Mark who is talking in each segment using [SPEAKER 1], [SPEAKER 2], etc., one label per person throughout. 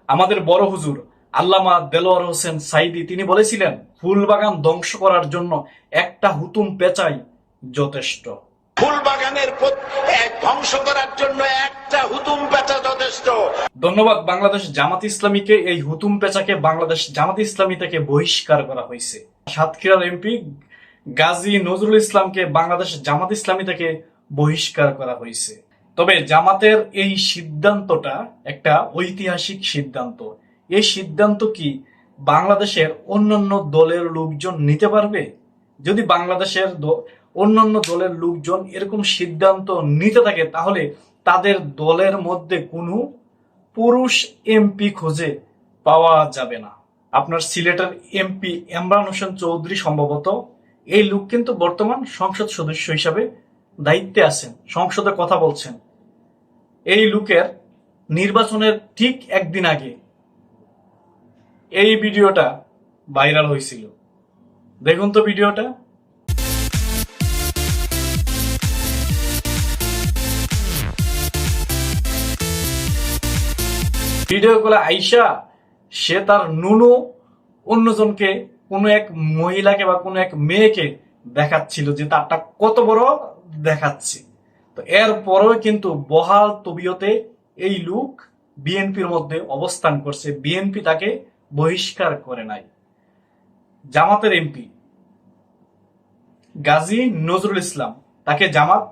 [SPEAKER 1] আমাদের বড় হুজুর আল্লামা দেলোয়ার হোসেন সাইদি তিনি বলেছিলেন, ফুল বাগান ধ্বংস করার জন্য একটা হুতুম পেঁচাই যথেষ্ট।
[SPEAKER 2] ফুল বাগানের ধ্বংস করার জন্য একটা হুতুম পেঁচা যথেষ্ট।
[SPEAKER 1] ধন্যবাদ বাংলাদেশ জামাত ইসলামীকে। এই হুতুম পেঁচাকে বাংলাদেশ জামাত ইসলামী থেকে বহিষ্কার করা হয়েছে। সাতক্ষীরার এমপি গাজী নজরুল ইসলামকে বাংলাদেশ জামাত ইসলামী থেকে বহিষ্কার করা হয়েছে। তবে জামাতের এই সিদ্ধান্তটা একটা ঐতিহাসিক সিদ্ধান্ত। এই সিদ্ধান্ত কি বাংলাদেশের অন্যান্য দলের লোকজন নিতে পারবে? যদি বাংলাদেশের অন্যান্য দলের লোকজন এরকম সিদ্ধান্ত নিতে থাকে, তাহলে তাদের দলের মধ্যে কোনো পুরুষ এমপি খুঁজে পাওয়া যাবে না। আপনার সিলেটের এমপি ইমরান হোসেন চৌধুরী সম্ভবত, এই লোক কিন্তু বর্তমান সংসদ সদস্য হিসাবে দায়িত্বে আছেন, সংসদে কথা বলছেন। এই লোকের নির্বাচনের ঠিক একদিন আগে এই ভিডিওটা ভাইরাল হয়েছিল। দেখুন তো ভিডিওটা। ভিডিও করে আইসা সে তার নুনু অন্যজনকে, কোনো এক মহিলাকে বা কোনো এক মেয়েকে দেখাচ্ছিল যে তারটা কত বড় দেখাচ্ছে। তো এরপরেও কিন্তু বহাল তবিয়তে এই লোক বিএনপির মধ্যে অবস্থান করছে। বিএনপি তাকে বহিষ্কার করে নাই। জামাতের এমপি গাজী নজরুল ইসলাম, তাকে জামাত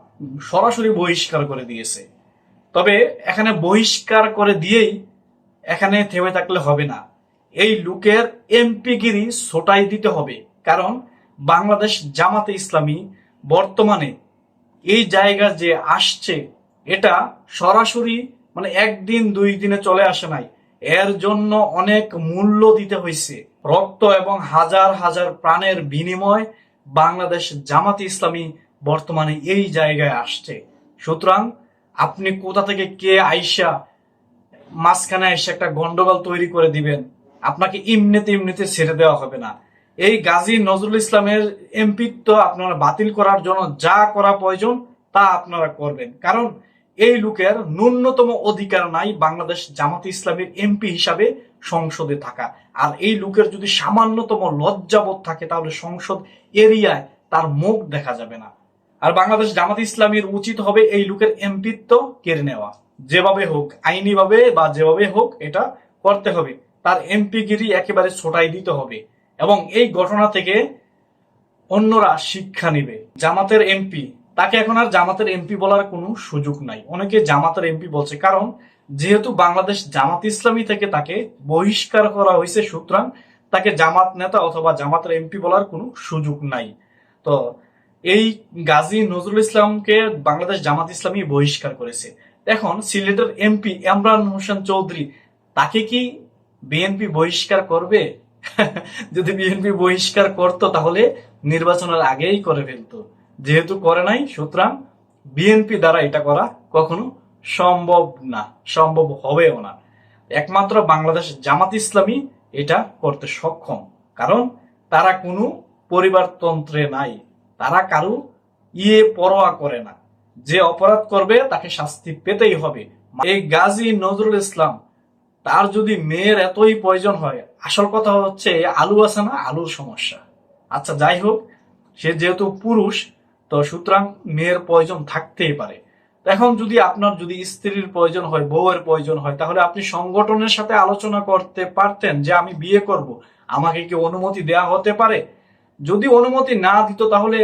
[SPEAKER 1] সরাসরি বহিষ্কার করে দিয়েছে। তবে এখানে বহিষ্কার করে দিয়েই এখানে থেমে থাকলে হবে না। এই লোকের এমপিগিরি ছোটাই দিতে হবে। কারণ বাংলাদেশ জামাতে ইসলামী বর্তমানে এই জায়গা যে আসছে, এটা সরাসরি মানে একদিন দুই দিনে চলে আসে নাই। এর জন্য অনেক মূল্য দিতে হয়েছে। রক্ত এবং হাজার হাজার প্রাণের বিনিময় বাংলাদেশ জামাতে ইসলামী বর্তমানে এই জায়গায় আসছে। সুতরাং আপনি কোথা থেকে কে আইসা মাঝখানে এসে একটা গন্ডগোল তৈরি করে দিবেন, আপনাকে এমনিতে ছেড়ে দেওয়া হবে না। এই গাজী নজরুল ইসলামের এমপিত্ব আপনারা বাতিল করার জন্য যা করা প্রয়োজন তা আপনারা করবেন। কারণ এই লোকের ন্যূনতম অধিকার নাই বাংলাদেশ জামাত ইসলামের এমপি হিসাবে সংসদে থাকা। আর এই লোকের যদি সামান্যতম লজ্জাবোধ থাকে, তাহলে সংসদ এরিয়ায় তার মুখ দেখা যাবে না। আর বাংলাদেশ জামাত ইসলামীর উচিত হবে এই লোকের এমপিত্ব কেড়ে নেওয়া। যেভাবে হোক, আইনি ভাবে বা যেভাবে হোক এটা করতে হবে। তার এমপিগিরি একেবারে ছোটাই দিতে হবে এবং এই ঘটনা থেকে অন্যরা শিক্ষা নিবে। জামাতের এমপি, তাকে এখন আর জামাতের এমপি বলার কোনো সুযোগ নাই। অনেকে জামাতের এমপি বলছে, কারণ যেহেতু বাংলাদেশ জামাত ইসলামী থেকে তাকে বহিষ্কার করা হয়েছে, সুতরাং তাকে জামাত নেতা অথবা জামাতের এমপি বলার কোনো সুযোগ নাই। তো এই গাজী নজরুল ইসলামকে বাংলাদেশ জামাত ইসলামী বহিষ্কার করেছে। এখন সিলেটের এমপি ইমরান হোসেন চৌধুরী, তাকে কি বিএনপি বহিষ্কার করবে? যদি বিএনপি বহিষ্কার করতো তাহলে নির্বাচনের আগেই করে ফেলতো। যেহেতু করে নাই, সুতরাং বিএনপি দ্বারা এটা করা কখনো সম্ভব না, সম্ভব হবেও না। একমাত্র বাংলাদেশ জামাত ইসলামী এটা করতে সক্ষম। কারণ তারা কোনো পরিবারতন্ত্রে নাই, তারা কারো পরোয়া করে না। যে অপরাধ করবে তাকে শাস্তি পেতেই হবে। এই গাজী নজরুল ইসলাম, তার যদি মেয়ের এতই প্রয়োজন হয়, আসল কথা হচ্ছে আলু আছে না, আলুর সমস্যা। আচ্ছা যাই হোক, সে যেহেতু পুরুষ, তো সুতরাং মেয়ের প্রয়োজন থাকতেই পারে। এখন যদি আপনার যদি স্ত্রীর প্রয়োজন হয়, বউয়ের প্রয়োজন হয়, তাহলে আপনি সংগঠনের সাথে আলোচনা করতে পারতেন যে আমি বিয়ে করব, আমাকে কি অনুমতি দেয়া হতে পারে। যদি অনুমতি না দিত, তাহলে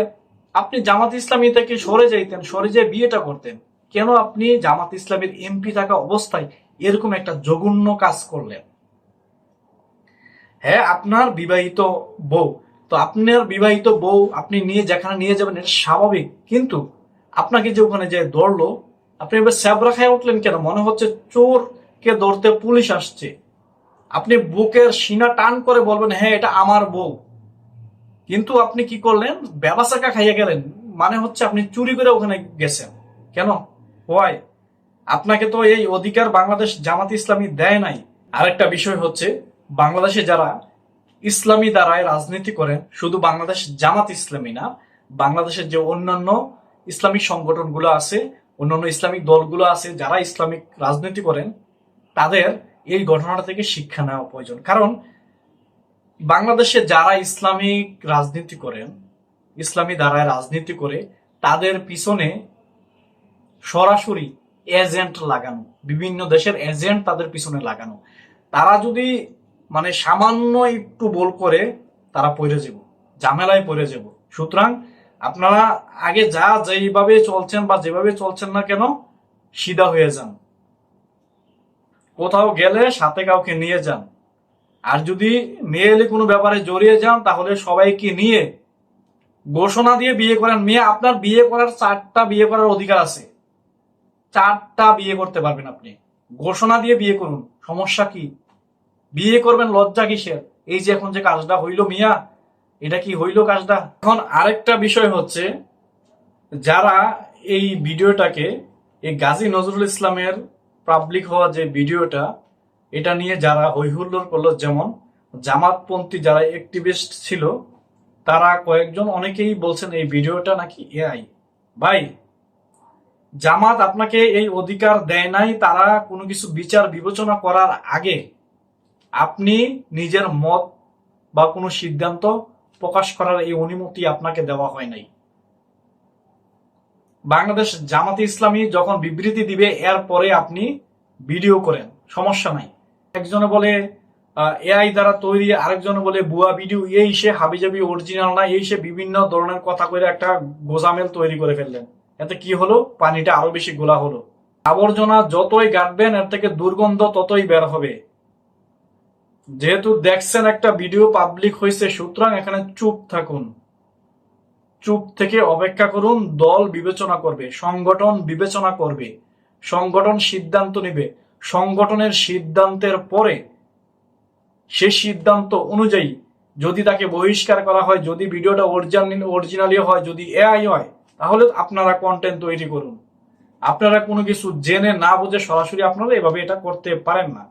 [SPEAKER 1] আপনি জামাত ইসলামী থেকে সরে যাইতেন, সরে যেয়ে বিয়েটা করতেন। কেন আপনি জামাত ইসলামের এমপি থাকা অবস্থায় এরকম একটা জঘন্য কাজ করলেন? হ্যাঁ, আপনার বিবাহিত বউ, তো আপনার বিবাহিত বউ আপনি নিয়ে যেখানে নিয়ে যাবেন এটা স্বাভাবিক, কিন্তু আপনাকে যে ওখানে যে ধরলো, আপনি এবার স্যাবরা খায় উঠলেন কেন? মনে হচ্ছে চোরকে ধরতে পুলিশ আসছে। আপনি বুকের সিনা টান করে বলবেন হ্যাঁ এটা আমার বউ, কিন্তু আপনি কি করলেন? ব্যবসাকা খাইয়া গেলেন। মানে হচ্ছে আপনি চুরি করে ওখানে গেছেন। কেন? হোয়াই? আপনাকে তো এই অধিকার বাংলাদেশ জামাত ইসলামী দেয় নাই। আরেকটা বিষয় হচ্ছে, বাংলাদেশে যারা ইসলামী দ্বারায় রাজনীতি করেন, শুধু বাংলাদেশ জামাত ইসলামী না, বাংলাদেশের যে অন্যান্য ইসলামিক সংগঠনগুলো আছে, অন্যান্য ইসলামিক দলগুলো আছে, যারা ইসলামিক রাজনীতি করেন, তাদের এই ঘটনাটা থেকে শিক্ষা নেওয়া প্রয়োজন। কারণ বাংলাদেশে যারা ইসলামিক রাজনীতি করেন, ইসলামী ধারায় রাজনীতি করে, তাদের পিছনে সরাসরি এজেন্ট লাগানো, বিভিন্ন দেশের এজেন্ট তাদের পিছনে লাগানো। তারা যদি মানে সামান্য একটু ভুল করে তারা পড়ে যাব, ঝামেলায় পড়ে যাব। সুতরাং আপনারা আগে যেইভাবে চলছেন বা যেভাবে চলছেন না কেন, সিধা হয়ে যান। কোথাও গেলে সাথে কাউকে নিয়ে যান। আর যদি মেয়েলে কোনো ব্যাপারে জড়িয়ে যান, তাহলে সবাইকে নিয়ে ঘোষণা দিয়ে বিয়ে করেন। মেয়ে আপনার বিয়ে করার 4টা বিয়ে করার অধিকার আছে, 4টা বিয়ে করতে পারবেন আপনি। ঘোষণা দিয়ে বিয়ে করুন, সমস্যা কি? বিয়ে করবেন, লজ্জা কিসের? এই যে এখন যে কাজটা হইল মিয়া, এটা কি হইল কাজটা? এখন আরেকটা বিষয় হচ্ছে, যারা এই ভিডিওটাকে, এই গাজী নজরুল ইসলামের পাবলিক হওয়া যে ভিডিওটা, এটা নিয়ে যারা হৈহুল্লোড় করলো, যেমন জামাতপন্থী যারা অ্যাক্টিভিস্ট ছিল, তারা কয়েকজন অনেকেই বলছেন এই ভিডিওটা নাকি এআই। ভাই, জামাত আপনাকে এই অধিকার দেয় নাই। তারা কোনো কিছু বিচার বিবেচনা করার আগে আপনি নিজের মত বা কোনো সিদ্ধান্ত প্রকাশ করার এই অনুমতি আপনাকে দেওয়া হয় নাই। বাংলাদেশ জামাতে ইসলামী যখন বিবৃতি দিবে, এরপরে আপনি ভিডিও করেন, সমস্যা নাই। একজনে বলে এআই দ্বারা তৈরি, আরেকজনে বলে ভুয়া ভিডিও, এই সে হাবিজাবি অরিজিনাল না, এই সে বিভিন্ন ধরনের কথা কইরা একটা গোজামেল তৈরি করে ফেললেন। এতে কি হলো? পানিটা আরো বেশি গোলা হলো। আবর্জনা যতই গাঁটবেন, এর থেকে দুর্গন্ধ ততই বের হবে। যেহেতু দেখছেন একটা ভিডিও পাবলিক হয়েছে, সুতরাং এখানে চুপ থাকুন। চুপ থেকে অপেক্ষা করুন। দল বিবেচনা করবে, সংগঠন বিবেচনা করবে, সংগঠন সিদ্ধান্ত নেবে। সংগঠনের সিদ্ধান্তের পরে সে সিদ্ধান্ত অনুযায়ী যদি তাকে বহিষ্কার করা হয়, যদি ভিডিওটা অরিজিনালি হয়, যদি এআই হয়, তাহলে আপনারা কন্টেন্ট তৈরি করুন। আপনারা কোনো কিছু জেনে না বুঝে সরাসরি আপনারা এভাবে এটা করতে পারেন না।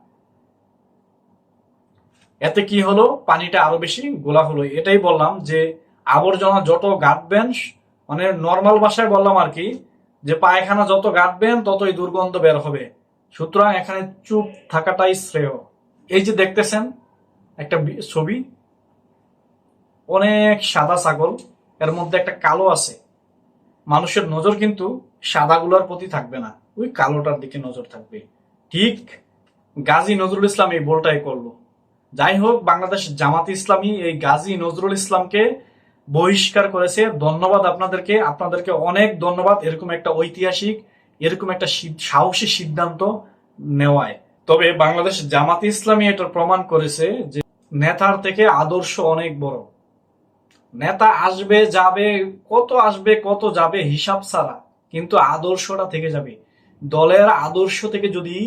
[SPEAKER 1] এতে কি হলো? পানিটা আরো বেশি গোলা হলো। এটাই বললাম যে আবর্জনা যত গাঁটবেন, মানে নর্মাল ভাষায় বললাম আর কি, যে পায়খানা যত গাঁটবেন ততই দুর্গন্ধ বের হবে। সুতরাং এখানে চুপ থাকাটাই শ্রেয়। এই যে দেখতেছেন একটা ছবি, অনেক সাদা ছাগল, এর মধ্যে একটা কালো আছে। মানুষের নজর কিন্তু সাদাগুলোর প্রতি থাকবে না, ওই কালোটার দিকে নজর থাকবে। ঠিক গাজী নজরুল ইসলাম এই ভুলটাই করলো। যাই হোক, বাংলাদেশ জামাত ইসলামী এই গাজী নজরুল ইসলামকে বহিষ্কার করেছে। ধন্যবাদ আপনাদেরকে, আপনাদেরকে অনেক ধন্যবাদ এরকম একটা ঐতিহাসিক, এরকম একটা সাহসী সিদ্ধান্ত নেওয়ায়। তবে বাংলাদেশ জামাত ইসলামী এটা প্রমাণ করেছে যে নেতার থেকে আদর্শ অনেক বড়। নেতা আসবে যাবে, কত আসবে কত যাবে হিসাব ছাড়া, কিন্তু আদর্শটা থেকে যাবে। দলের আদর্শ থেকে যদি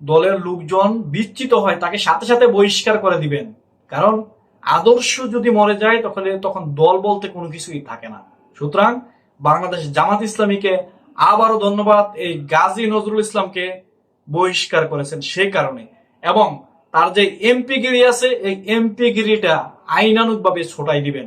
[SPEAKER 1] দলের লোকজন বিচ্যুত হয়, তাকে সাথে সাথে বহিষ্কার করে দিবেন। কারণ আদর্শ যদি মরে যায়, তখন দল বলতে কোনো কিছুই থাকে না। সুতরাং বাংলাদেশ জামাত ইসলামীকে আবারও ধন্যবাদ, এই গাজী নজরুল ইসলামকে বহিষ্কার করেছেন সেই কারণে। এবং তার যে এমপি গিরি আছে, এই এমপি গিরিটা আইনানুগভাবে ছোটাই দিবেন।